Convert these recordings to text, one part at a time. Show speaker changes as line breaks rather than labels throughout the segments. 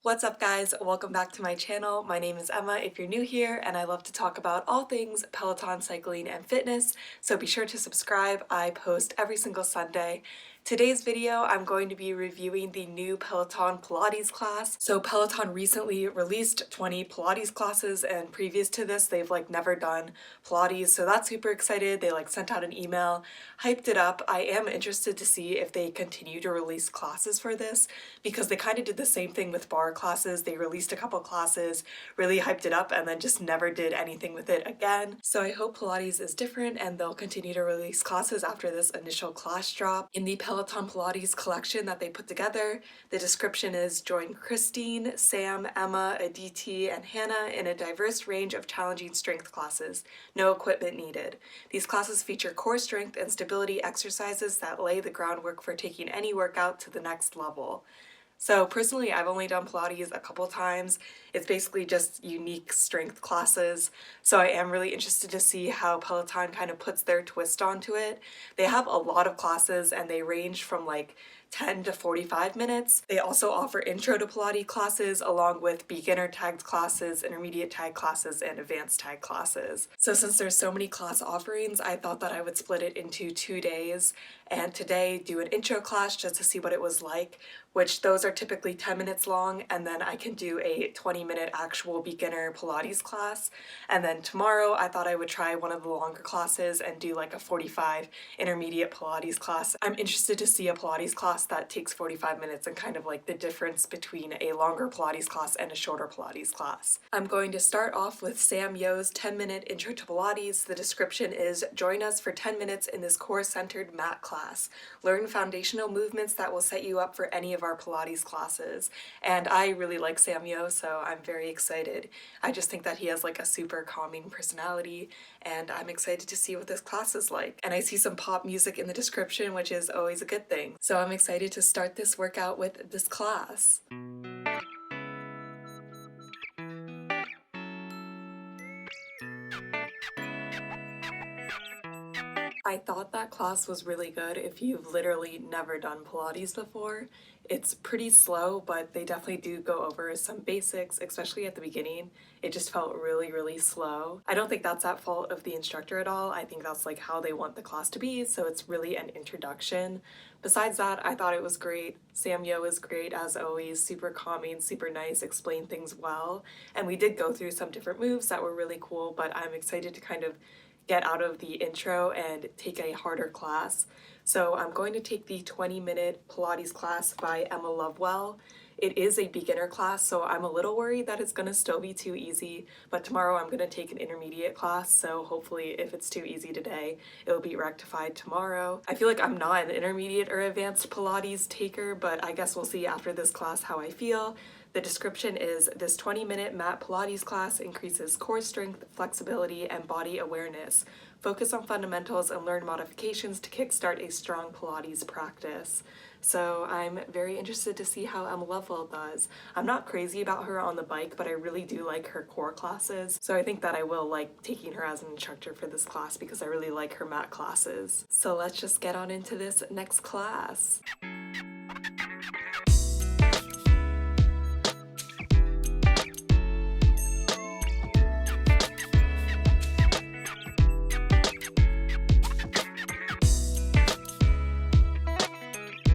What's up guys? Welcome back to my channel. My name is Emma if you're new here, and I love to talk about all things Peloton cycling and fitness, so be sure to subscribe. I post every single Sunday. Today's video, I'm going to be reviewing the new Peloton Pilates class. So Peloton recently released 20 Pilates classes, and previous to this, they've never done Pilates, so that's super excited. They sent out an email, hyped it up. I am interested to see if they continue to release classes for this, because they kind of did the same thing with barre classes. They released a couple classes, really hyped it up, and then just never did anything with it again. So I hope Pilates is different and they'll continue to release classes after this initial class drop. In the Peloton Pilates collection that they put together, the description is join Christine, Sam, Emma, Aditi, and Hannah in a diverse range of challenging strength classes. No equipment needed. These classes feature core strength and stability exercises that lay the groundwork for taking any workout to the next level. So personally, I've only done Pilates a couple times. It's basically just unique strength classes. So I am really interested to see how Peloton kind of puts their twist onto it. They have a lot of classes and they range from 10 to 45 minutes. They also offer intro to Pilates classes along with beginner tagged classes, intermediate tag classes, and advanced tag classes. So since there's so many class offerings, I thought that I would split it into 2 days, and today do an intro class just to see what it was like, which those are typically 10 minutes long, and then I can do a 20-minute actual beginner Pilates class. And then tomorrow I thought I would try one of the longer classes and do a 45 intermediate Pilates class. I'm interested to see a Pilates class that takes 45 minutes and kind of the difference between a longer Pilates class and a shorter Pilates class. I'm going to start off with Sam Yo's 10-minute intro to Pilates. The description is, join us for 10 minutes in this core-centered mat class. Learn foundational movements that will set you up for any of our Pilates classes. And I really like Sam Yo, so I'm very excited. I just think that he has a super calming personality, and I'm excited to see what this class is like. And I see some pop music in the description, which is always a good thing. So I'm excited to start this workout with this class. I thought that class was really good if you've literally never done Pilates before. It's pretty slow, but they definitely do go over some basics, especially at the beginning. It just felt really, really slow. I don't think that's at fault of the instructor at all. I think that's how they want the class to be, so it's really an introduction. Besides that, I thought it was great. Sam Yo is great as always, super calming, super nice, explained things well. And we did go through some different moves that were really cool, but I'm excited to kind of get out of the intro and take a harder class. So I'm going to take the 20-minute Pilates class by Emma Lovewell. It is a beginner class, so I'm a little worried that it's gonna still be too easy, but tomorrow I'm gonna take an intermediate class, so hopefully if it's too easy today, it'll be rectified tomorrow. I feel like I'm not an intermediate or advanced Pilates taker, but I guess we'll see after this class how I feel. The description is, this 20-minute mat Pilates class increases core strength, flexibility, and body awareness. Focus on fundamentals and learn modifications to kickstart a strong Pilates practice. So I'm very interested to see how Emma Lovewell does. I'm not crazy about her on the bike, but I really do like her core classes. So I think that I will like taking her as an instructor for this class because I really like her mat classes. So let's just get on into this next class.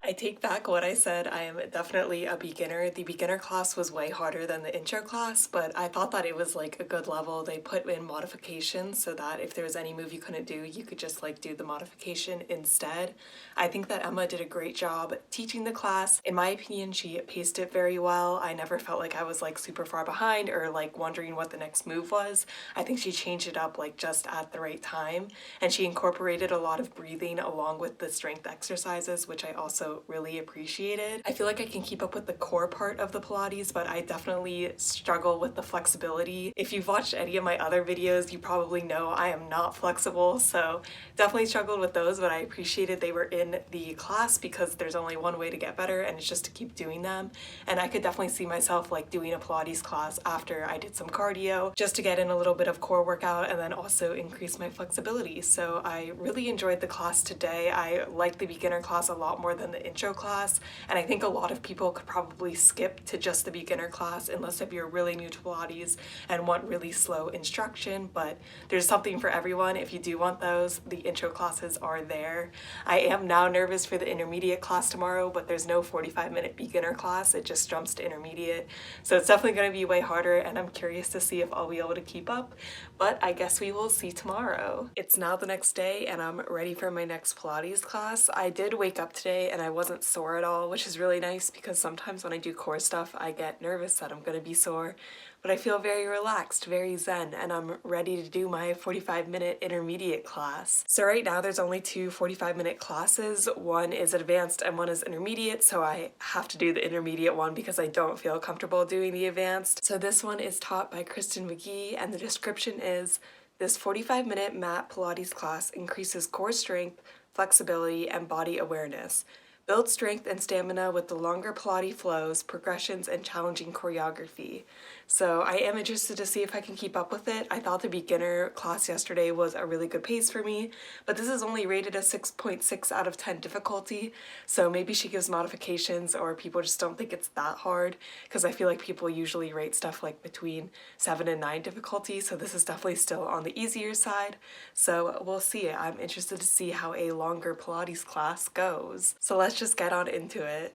I take back what I said. I am definitely a beginner. The beginner class was way harder than the intro class, but I thought that it was a good level. They put in modifications so that if there was any move you couldn't do, you could just do the modification instead. I think that Emma did a great job teaching the class. In my opinion, she paced it very well. I never felt like I was super far behind or wondering what the next move was. I think she changed it up just at the right time, and she incorporated a lot of breathing along with the strength exercises, which I also really appreciated. I feel like I can keep up with the core part of the Pilates, but I definitely struggle with the flexibility. If you've watched any of my other videos, you probably know I am not flexible, so definitely struggled with those, but I appreciated they were in the class because there's only one way to get better, and it's just to keep doing them. And I could definitely see myself doing a Pilates class after I did some cardio just to get in a little bit of core workout and then also increase my flexibility. So I really enjoyed the class today. I liked the beginner class a lot more than the intro class. class, and I think a lot of people could probably skip to just the beginner class unless if you're really new to Pilates and want really slow instruction, but there's something for everyone. If you do want those, the intro classes are there. I am now nervous for the intermediate class tomorrow, but there's no 45-minute beginner class. It just jumps to intermediate. So it's definitely going to be way harder, and I'm curious to see if I'll be able to keep up, but I guess we will see tomorrow. It's now the next day and I'm ready for my next Pilates class. I did wake up today and I wasn't sore at all, which is really nice because sometimes when I do core stuff, I get nervous that I'm going to be sore, but I feel very relaxed, very zen, and I'm ready to do my 45-minute intermediate class. So right now there's only two 45-minute classes. One is advanced and one is intermediate, so I have to do the intermediate one because I don't feel comfortable doing the advanced. So this one is taught by Kristen McGee, and the description is, this 45-minute mat Pilates class increases core strength, flexibility, and body awareness. Build strength and stamina with the longer Pilates flows, progressions, and challenging choreography. So I am interested to see if I can keep up with it. I thought the beginner class yesterday was a really good pace for me, but this is only rated a 6.6 out of 10 difficulty, so maybe she gives modifications or people just don't think it's that hard, because I feel like people usually rate stuff like between 7 and 9 difficulty, so this is definitely still on the easier side. So we'll see. I'm interested to see how a longer Pilates class goes. So let's just get on into it.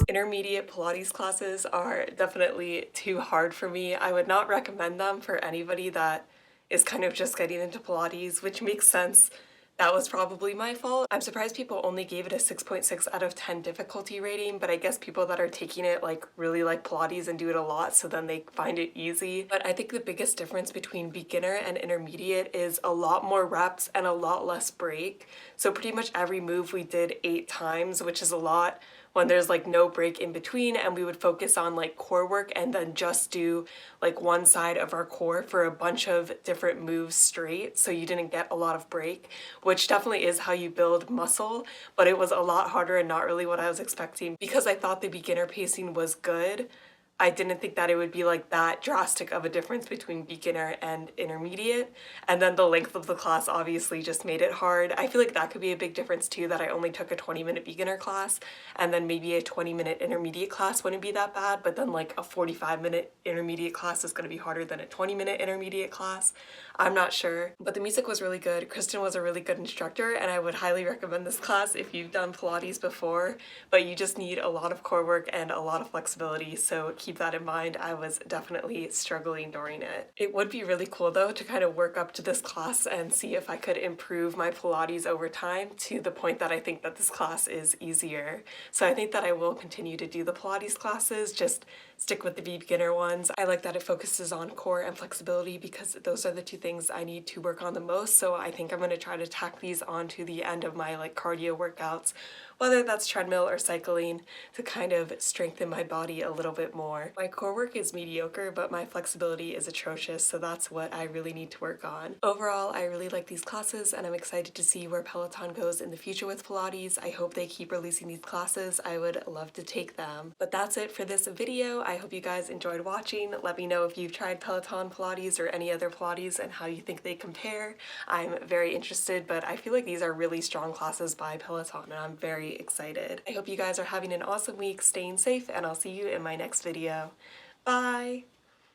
Intermediate Pilates classes are definitely too hard for me. I would not recommend them for anybody that is kind of just getting into Pilates, which makes sense. That was probably my fault. I'm surprised people only gave it a 6.6 out of 10 difficulty rating, but I guess people that are taking it like really like Pilates and do it a lot, so then they find it easy. But I think the biggest difference between beginner and intermediate is a lot more reps and a lot less break. So pretty much every move we did 8 times, which is a lot when there's like no break in between, and we would focus on like core work and then just do like one side of our core for a bunch of different moves straight, so you didn't get a lot of break, which definitely is how you build muscle, but it was a lot harder and not really what I was expecting. Because I thought the beginner pacing was good, I didn't think that it would be like that drastic of a difference between beginner and intermediate, and then the length of the class obviously just made it hard. I feel like that could be a big difference too, that I only took a 20-minute beginner class and then maybe a 20-minute intermediate class wouldn't be that bad, but then like a 45-minute intermediate class is going to be harder than a 20-minute intermediate class. I'm not sure, but the music was really good. Kristen was a really good instructor, and I would highly recommend this class if you've done Pilates before, but you just need a lot of core work and a lot of flexibility, so keep that in mind. I was definitely struggling during it. It would be really cool though to kind of work up to this class and see if I could improve my Pilates over time to the point that I think that this class is easier. So I think that I will continue to do the Pilates classes, just stick with the beginner ones. I like that it focuses on core and flexibility because those are the two things I need to work on the most, so I think I'm going to try to tack these onto the end of my like cardio workouts, whether that's treadmill or cycling, to kind of strengthen my body a little bit more. My core work is mediocre, but my flexibility is atrocious, so that's what I really need to work on. Overall, I really like these classes, and I'm excited to see where Peloton goes in the future with Pilates. I hope they keep releasing these classes. I would love to take them. But that's it for this video. I hope you guys enjoyed watching. Let me know if you've tried Peloton Pilates or any other Pilates and how you think they compare. I'm very interested, but I feel like these are really strong classes by Peloton, and I'm very excited. I hope you guys are having an awesome week, staying safe, and I'll see you in my next video. Bye!